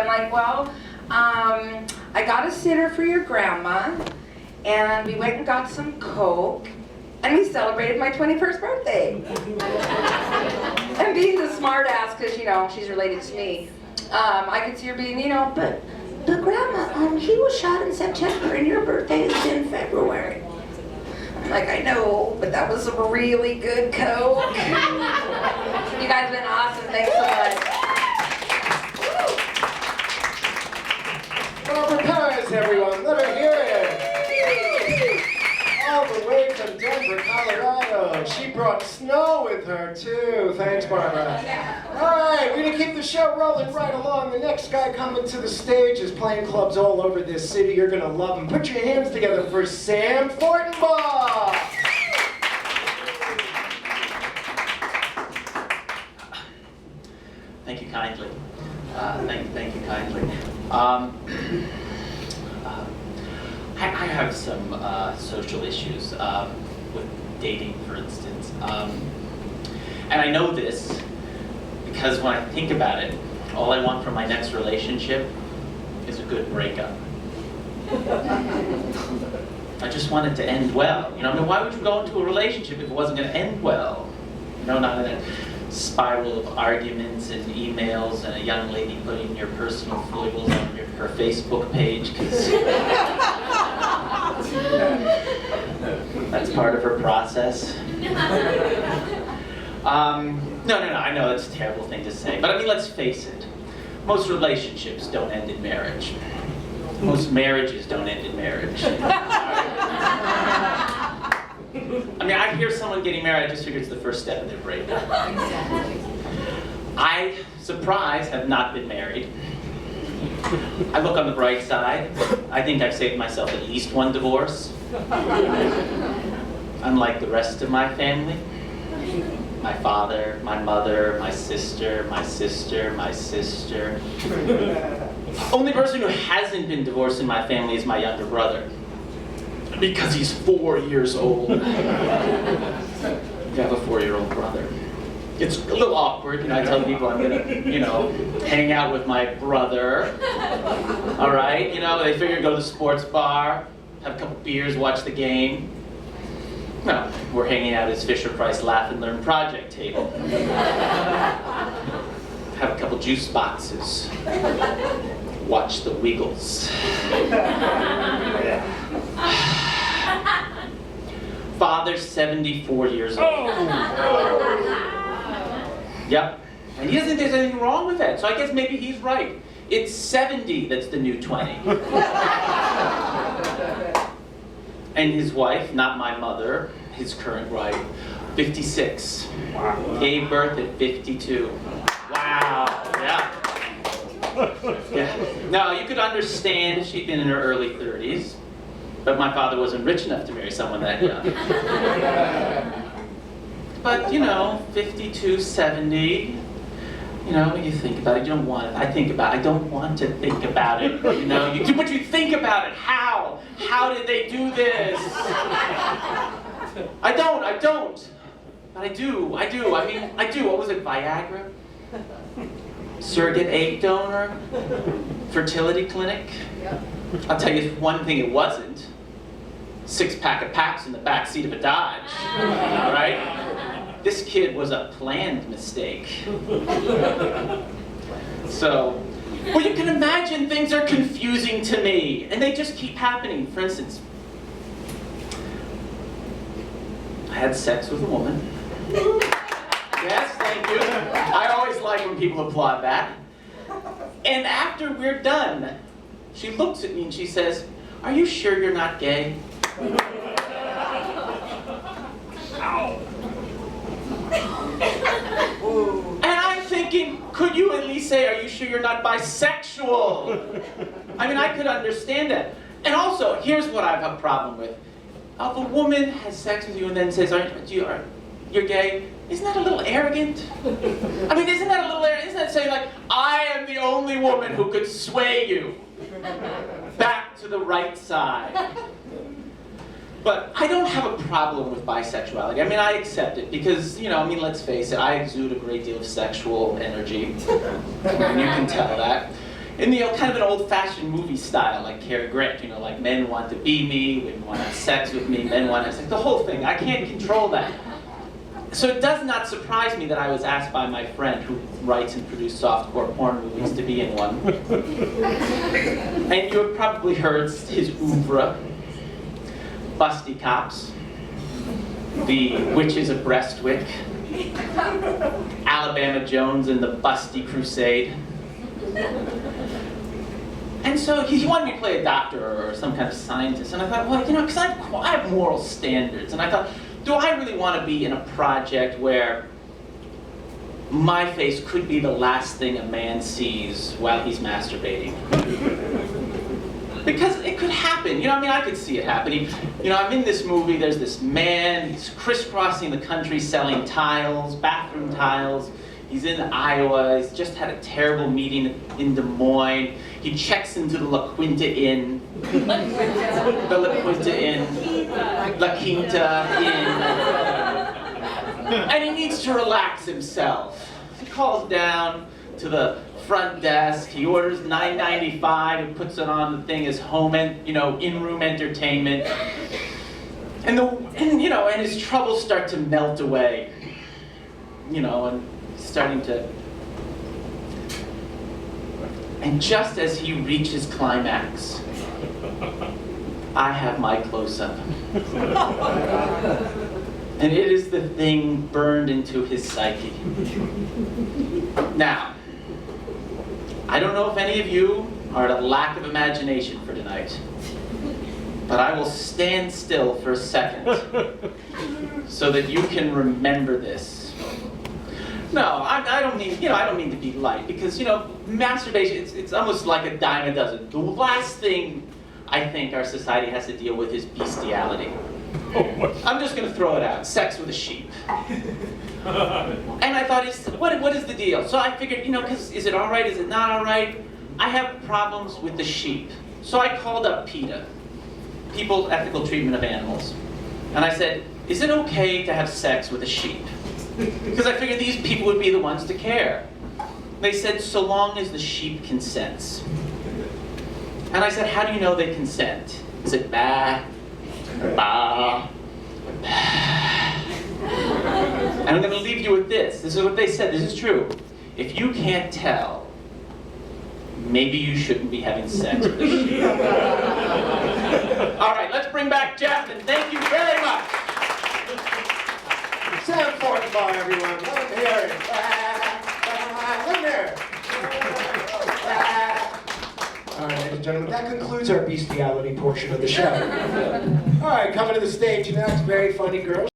I'm like, well, I got a sitter for your grandma, and we went and got some Coke, and we celebrated my 21st birthday. And being the smart ass, because, you know, she's related to me, I could see her being, you know, but grandma, he was shot in September, and your birthday is in February. I'm like, I know, but that was some really good Coke. You guys have been awesome. Thanks so much. Barbara Paris, everyone. Let her hear it. All the way from Denver, Colorado. She brought snow with her, too. Thanks, Barbara. All right, we're going to keep the show rolling right along. The next guy coming to the stage is playing clubs all over this city. You're going to love him. Put your hands together for Sam Fortenbaugh. Thank you kindly. Thank you kindly. I have some social issues with dating, for instance. And I know this because when I think about it, all I want from my next relationship is a good breakup. I just want it to end well. You know, I mean, why would you go into a relationship if it wasn't going to end well? You know, not in a spiral of arguments and emails and a young lady putting your personal foibles on her Facebook page, because that's part of her process. No, I know that's a terrible thing to say, but I mean, let's face it. Most relationships don't end in marriage. Most marriages don't end in marriage. I mean, I hear someone getting married, I just figure it's the first step in their breakup. I, surprise, have not been married. I look on the bright side. I think I've saved myself at least one divorce. Unlike the rest of my family. My father, my mother, my sister, my sister, my sister. Only person who hasn't been divorced in my family is my younger brother. Because he's 4 years old. You have a 4-year-old brother. It's a little awkward, you know, I tell people I'm gonna, you know, hang out with my brother. All right, you know, they figure go to the sports bar, have a couple beers, watch the game. No, we're hanging out at his Fisher-Price Laugh and Learn project table. Have a couple juice boxes. Watch the Wiggles. Father's 74 years old. Yep. And he doesn't think there's anything wrong with that, so I guess maybe he's right. It's 70 that's the new 20. And his wife, not my mother, his current wife, 56. Gave birth at 52. Wow. Yeah. Yeah. Now, you could understand if she'd been in her early 30s, but my father wasn't rich enough to marry someone that young. But, you know, 52, 70, you know, you think about it, you don't want it. I don't want to think about it, you know. You do, but you think about it. How? How did they do this? I don't. But I do. I mean, I do. What was it, Viagra? Surrogate egg donor? Fertility clinic? I'll tell you one thing it wasn't. 6-pack of Paps in the back seat of a Dodge. All right? This kid was a planned mistake. So, well, you can imagine things are confusing to me, and they just keep happening. For instance, I had sex with a woman. Yes, thank you. I always like when people applaud that. And after we're done, she looks at me and she says, "Are you sure you're not gay?" Ow. And I'm thinking, could you at least say, "Are you sure you're not bisexual?" I mean, I could understand that. And also, here's what I have a problem with. If a woman has sex with you and then says, "You're gay," isn't that a little arrogant? I mean, isn't that a little arrogant? Isn't that saying like, "I am the only woman who could sway you back to the right side"? But I don't have a problem with bisexuality. I mean, I accept it because, you know, I mean, let's face it, I exude a great deal of sexual energy. And you can tell that. in the kind of an old-fashioned movie style, like Cary Grant, you know, like men want to be me, women want to have sex with me, men want to have sex, the whole thing. I can't control that. So it does not surprise me that I was asked by my friend who writes and produces softcore porn movies to be in one. And you have probably heard his oeuvre. Busty Cops, The Witches of Brestwick, Alabama Jones and the Busty Crusade. And so he wanted me to play a doctor or some kind of scientist, and I thought, well, you know, because I have moral standards, and I thought, do I really want to be in a project where my face could be the last thing a man sees while he's masturbating? Because it could happen, you know, I mean, I could see it happening. You know, I'm in this movie, there's this man, he's crisscrossing the country selling tiles, bathroom tiles. He's in Iowa, he's just had a terrible meeting in Des Moines. He checks into the La Quinta Inn. The La Quinta Inn. La Quinta Inn. And he needs to relax himself. He calls down to the front desk, he orders $9.95 and puts it on the thing as home and, you know, in-room entertainment. And his troubles start to melt away. You know, and starting to, and just as he reaches climax, I have my close-up. And it is the thing burned into his psyche. Now, I don't know if any of you are at a lack of imagination for tonight, but I will stand still for a second so that you can remember this. No, I don't mean, you know, I don't mean to be light, because, you know, masturbation, it's almost like a dime a dozen. The last thing I think our society has to deal with is bestiality. I'm just going to throw it out. Sex with a sheep. And I thought, what is the deal? So I figured, you know, because is it all right? Is it not all right? I have problems with the sheep. So I called up PETA, People Ethical Treatment of Animals. And I said, is it okay to have sex with a sheep? Because I figured these people would be the ones to care. They said, so long as the sheep consents. And I said, how do you know they consent? Is it bah, bah, bah? And I'm going to leave you with this. This is what they said. This is true. If you can't tell, maybe you shouldn't be having sex with a sheep. All right, let's bring back Jeff, and thank you very much. Sam Fortenbaugh, everyone. Let him hear it. Let him hear it. All right, ladies and gentlemen, that concludes our bestiality portion of the show. All right, coming to the stage next, very funny girl.